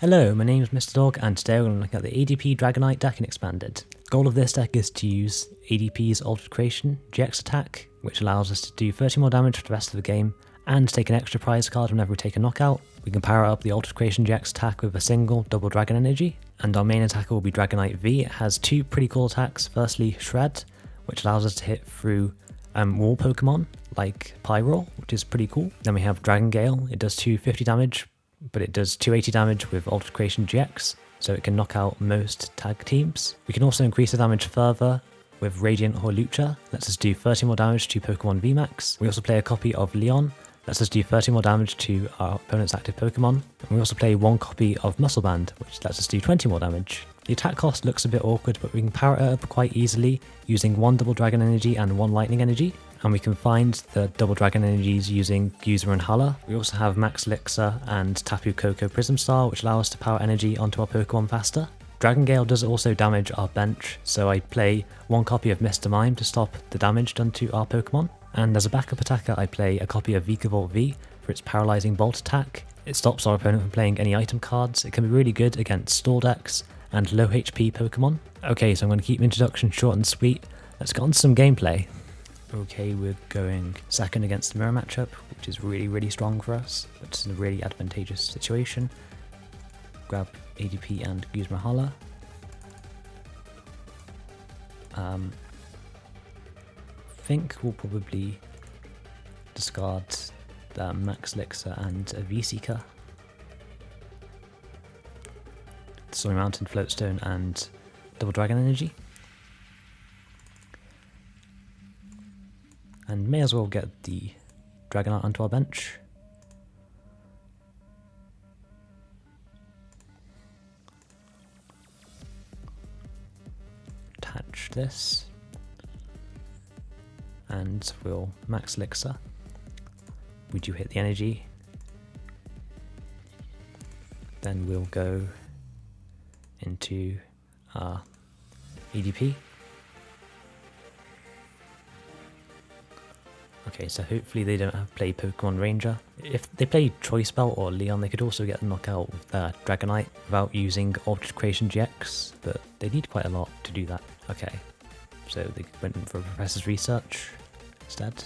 Hello, my name is Mr. Dog and today we're going to look at the ADP Dragonite deck in Expanded. The goal of this deck is to use ADP's Altered Creation GX attack, which allows us to do 30 more damage for the rest of the game, and take an extra prize card whenever we take a knockout. We can power up the Altered Creation GX attack with a single double dragon energy, and our main attacker will be Dragonite V. It has two pretty cool attacks. Firstly, Shred, which allows us to hit through wall Pokemon like Pyroar, which is pretty cool. Then we have Dragon Gale. It does 250 damage, but it does 280 damage with Altered Creation GX, so it can knock out most tag teams. We can also increase the damage further with Radiant Hawlucha, lets us do 30 more damage to Pokemon VMAX. We also play a copy of Leon, lets us do 30 more damage to our opponent's active Pokemon. And we also play one copy of Muscle Band, which lets us do 20 more damage. The attack cost looks a bit awkward, but we can power it up quite easily using one double dragon energy and one lightning energy. And we can find the double dragon energies using Guzma Hala. We also have Max Elixir and Tapu Koko Prism Star, which allow us to power energy onto our Pokemon faster. Dragon Gale does also damage our bench, so I play one copy of Mr. Mime to stop the damage done to our Pokemon. And as a backup attacker, I play a copy of Vikavolt V for its paralyzing bolt attack. It stops our opponent from playing any item cards. It can be really good against stall decks and low HP Pokemon. Okay, so I'm going to keep introduction short and sweet. Let's get on to some gameplay. Okay, we're going second against the mirror matchup, which is really strong for us, but it's a really advantageous situation. Grab ADP and Guzma Hala. Think we'll probably discard the Max Elixir and a V-Seeker. Stormy Mountains, Float Stone and double dragon energy. And may as well get the Dragonite onto our bench. Attach this. And we'll Max Elixir. We do hit the energy. Then we'll go into our ADP. Okay, so hopefully they don't have play Pokemon Ranger. If they play Choice Belt or Leon, they could also get a knockout with their Dragonite without using Altered Creation GX, but they need quite a lot to do that. Okay, so they went in for Professor's Research instead.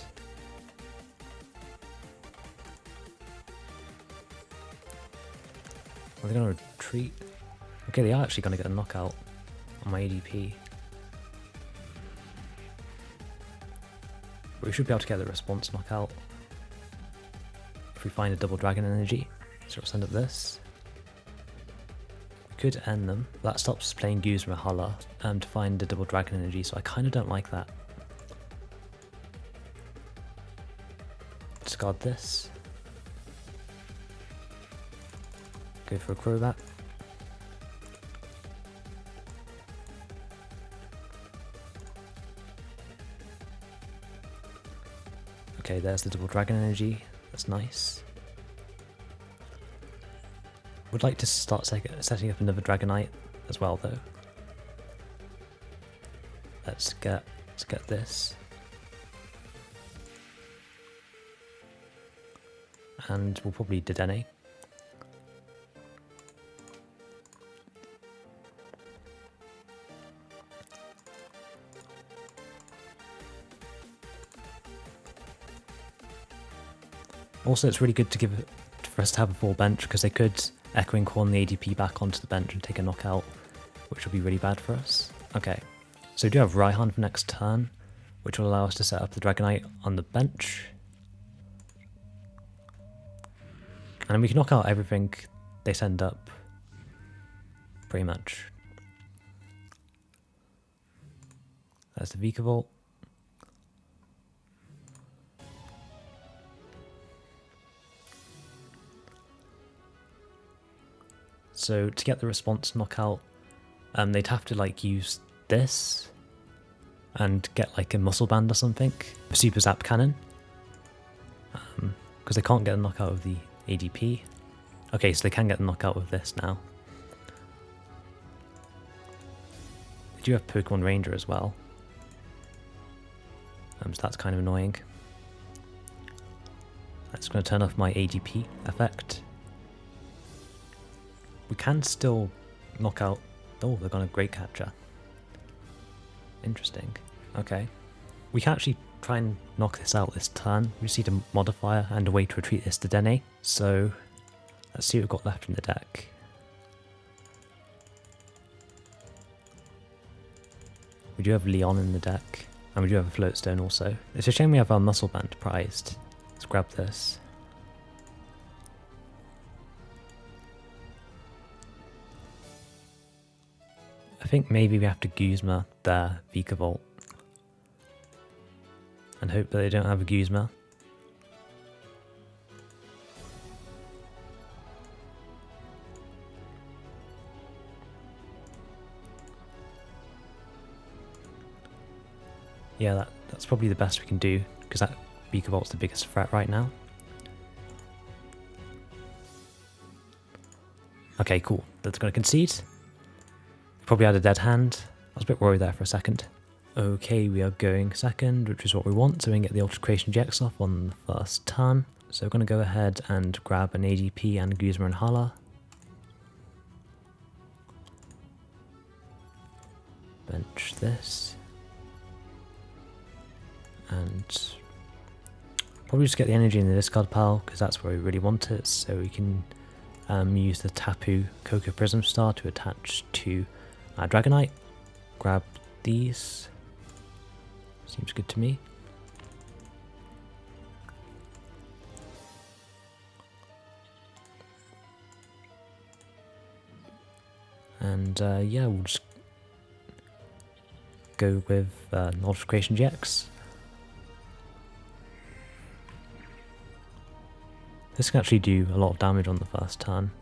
Are they going to retreat? Okay, they are actually going to get a knockout on my ADP. But we should be able to get the response knockout if we find a double dragon energy. So we'll send up this. We could end them. That stops us playing Guzma Hala to find a double dragon energy, so I kind of don't like that. Discard this. Go for a Crobat. Okay, there's the double dragon energy. That's nice. Would like to start setting up another Dragonite as well, though. Let's get this. And we'll probably Dedenne. Also, it's really good for us to have a full bench, because they could Echoing Corn the ADP back onto the bench and take a knockout, which will be really bad for us. Okay, so we do have Raihan for next turn, which will allow us to set up the Dragonite on the bench. And we can knock out everything they send up, pretty much. There's the Vikavolt. So to get the response knockout, they'd have to like use this and get like a muscle band or something, a super zap cannon, because they can't get a knockout of the ADP. Okay, so they can get the knockout with this now. They do have Pokemon Ranger as well, so that's kind of annoying. That's going to turn off my ADP effect. we can still knock out... Oh, they've got a Great Catcher. Interesting. Okay. We can actually try and knock this out this turn. We just need a modifier and a way to retreat this to Dedenne. So let's see what we've got left in the deck. We do have Leon in the deck, and we do have a Float Stone also. It's a shame we have our Muscle Band prized. Let's grab this. I think maybe we have to Guzma their Vikavolt and hope that they don't have a Guzma. Yeah, that's probably the best we can do, because that Vikavolt's the biggest threat right now. Okay, cool. That's going to concede. Probably had a dead hand. I was a bit worried there for a second. Okay, we are going second, which is what we want, so we can get the Ultra Creation GX off on the first turn. So we're going to go ahead and grab an ADP and Guzma and Hala. Bench this. And probably just get the energy in the discard pile, because that's where we really want it, so we can use the Tapu Koko Prism Star to attach to Dragonite. Grab these. Seems good to me. And yeah, we'll just go with Ultra Creation GX. This can actually do a lot of damage on the first turn.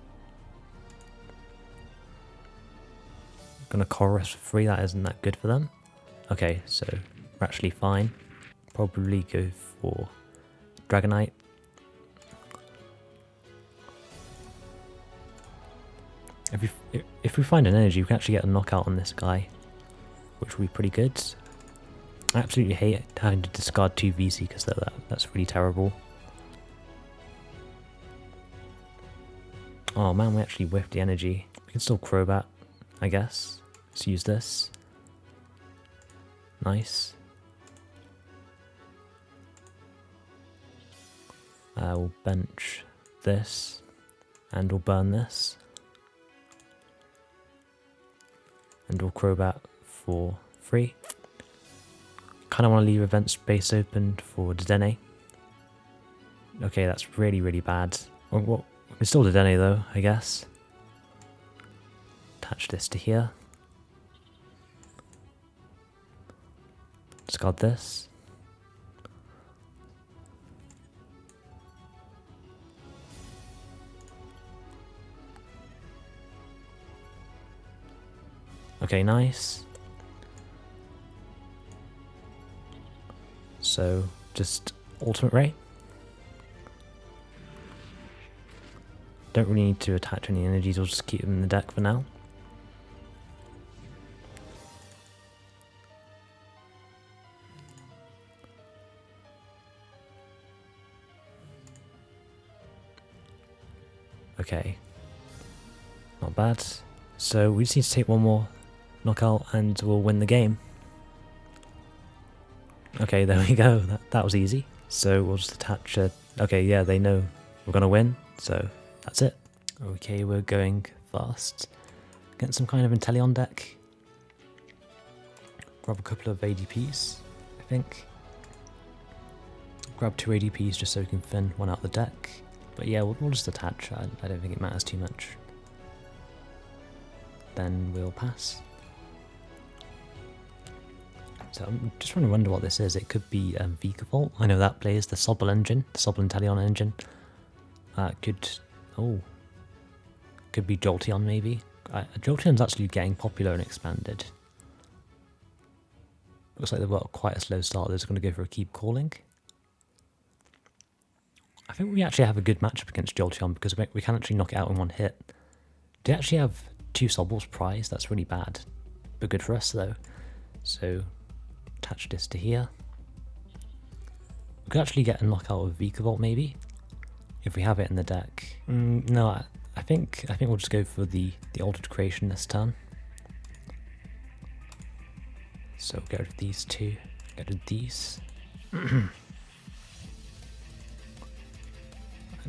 Gonna chorus for free, that isn't that good for them. Okay, so we're actually fine. Probably go for Dragonite. If we find an energy, we can actually get a knockout on this guy, which will be pretty good. I absolutely hate having to discard 2 V-Seekers though, that's really terrible. Oh man, we actually whiffed the energy. We can still Crobat, I guess. Let's use this. Nice. We'll bench this, and we'll burn this. And we'll Crobat for free. Kind of want to leave event space open for Dedenne. Okay, that's really, really bad. Well, we can still Dedenne though, I guess. Attach this to here. Discard this. Okay, nice. So, just Ultimate Ray. Don't really need to attach any energies, we'll just keep them in the deck for now. Okay. Not bad. So we just need to take one more knockout and we'll win the game. Okay, there we go. That was easy. So we'll just attach a... Okay, yeah, they know we're going to win, so that's it. Okay, we're going fast. Get some kind of Inteleon deck. Grab a couple of ADPs, I think. Grab 2 ADPs just so we can thin one out the deck. But yeah, we'll just attach. I don't think it matters too much. Then we'll pass. So I'm just trying to wonder what this is. It could be Vikavolt. I know that plays the Sobble engine, the Sobble Inteleon engine. Could be Jolteon maybe. Jolteon's actually getting popular and expanded. Looks like they've got quite a slow start. They're just going to go for a Keep Calling. I think we actually have a good matchup against Jolteon because we can actually knock it out in one hit. They actually have 2 Sobbles prized. That's really bad, but good for us though. So attach this to here. We could actually get a knockout of Vikavolt maybe, if we have it in the deck. No, I I think we'll just go for the altered creation this turn. So get rid of these two, get rid of these.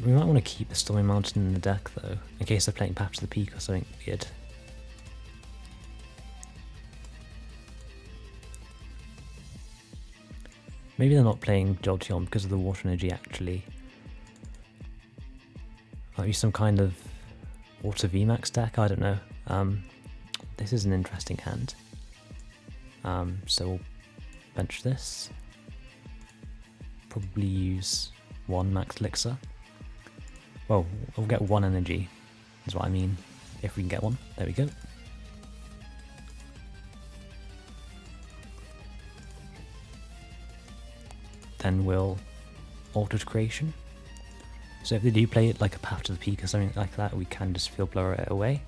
We might want to keep the Stormy Mountain in the deck though, in case they're playing Path to the Peak or something weird. Maybe they're not playing Jolteon because of the water energy actually. Might be some kind of water VMAX deck, I don't know. This is an interesting hand. So we'll bench this. Probably use one Max Elixir. Well, we'll get one energy, is what I mean, if we can get one. There we go. Then we'll Altered Creation. So if they do play it like a Path to the Peak or something like that, we can just Field Blower it away.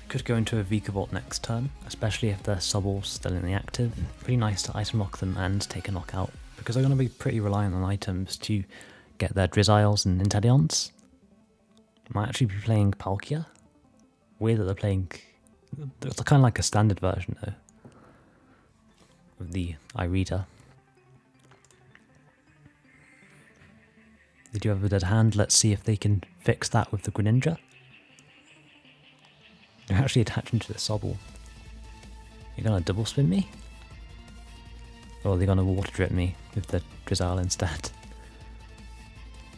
Could go into a Vikavolt next turn, especially if their Sobbal's still in the active. Pretty nice to item lock them and take a knockout, because they're going to be pretty reliant on items to get their Drizzles and Inteleons. Might actually be playing Palkia. Weird that they're playing... It's kind of like a standard version though, of the Irida. They do have a dead hand, let's see if they can fix that with the Greninja. They're actually attaching to the Sobble. You're gonna double spin me? Or are they gonna water drip me with the Drizzle instead?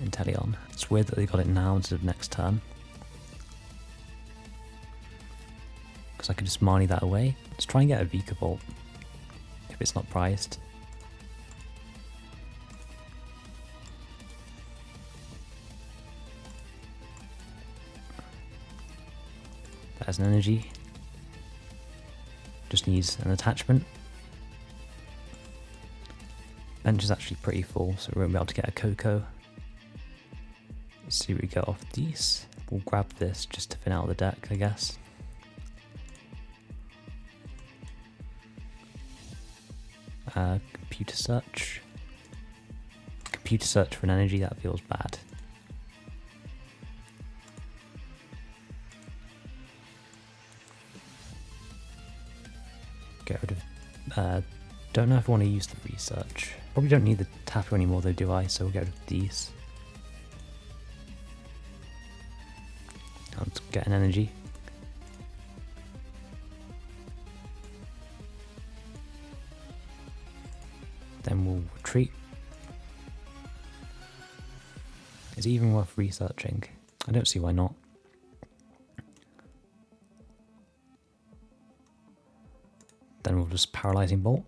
Inteleon. It's weird that they got it now instead of next turn. Because I could just Marnie that away. Let's try and get a Vikavolt if it's not prized. As an energy, just needs an attachment. Bench is actually pretty full, so we won't be able to get a Koko. Let's see what we get off these. We'll grab this just to thin out the deck, I guess. Computer Search. Computer Search for an energy, that feels bad. Get rid of... don't know if I want to use the research. Probably don't need the Tapu anymore though, do I? So we'll get rid of these. Let's get an energy. Then we'll retreat. Is it even worth researching? I don't see why not. Then we'll just Paralyzing Bolt.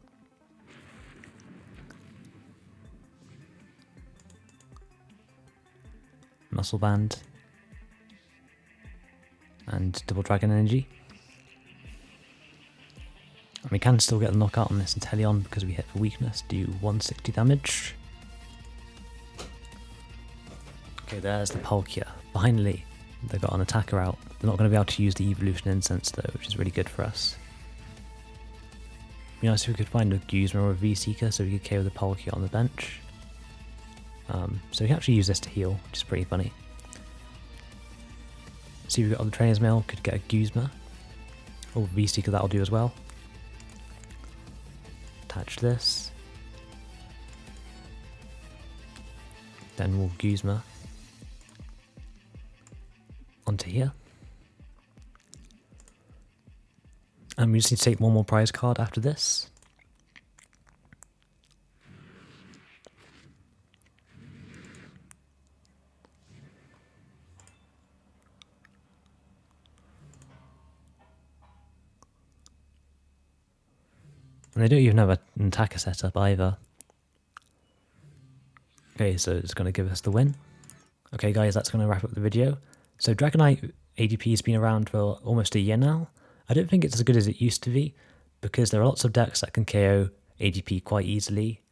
Muscle Band. And Double Dragon Energy. And we can still get the knockout on this Inteleon because we hit for weakness, do 160 damage. Okay, there's the Palkia. Finally, they got an attacker out. They're not going to be able to use the Evolution Incense though, which is really good for us. It'd be nice if we could find a Guzma or a V-Seeker so we could KO the Palkia on the bench. So we can actually use this to heal, which is pretty funny. See if we've got other Trainers Mail, could get a Guzma. Or V-Seeker, that'll do as well. Attach this. Then we'll Guzma onto here. And we just need to take one more prize card after this. And they don't even have an attacker set up either. Okay, so it's going to give us the win. Okay guys, that's going to wrap up the video. So Dragonite ADP has been around for almost a year now. I don't think it's as good as it used to be, because there are lots of decks that can KO ADP quite easily,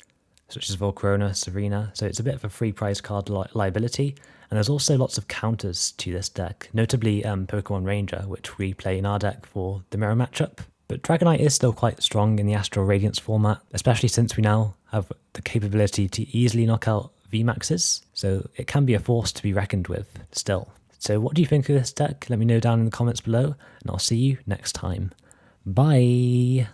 such as Volcarona, Serena, so it's a bit of a free prize card liability, and there's also lots of counters to this deck, notably Pokémon Ranger, which we play in our deck for the mirror matchup. But Dragonite is still quite strong in the Astral Radiance format, especially since we now have the capability to easily knock out VMAXs, so it can be a force to be reckoned with still. So what do you think of this deck? Let me know down in the comments below, and I'll see you next time. Bye!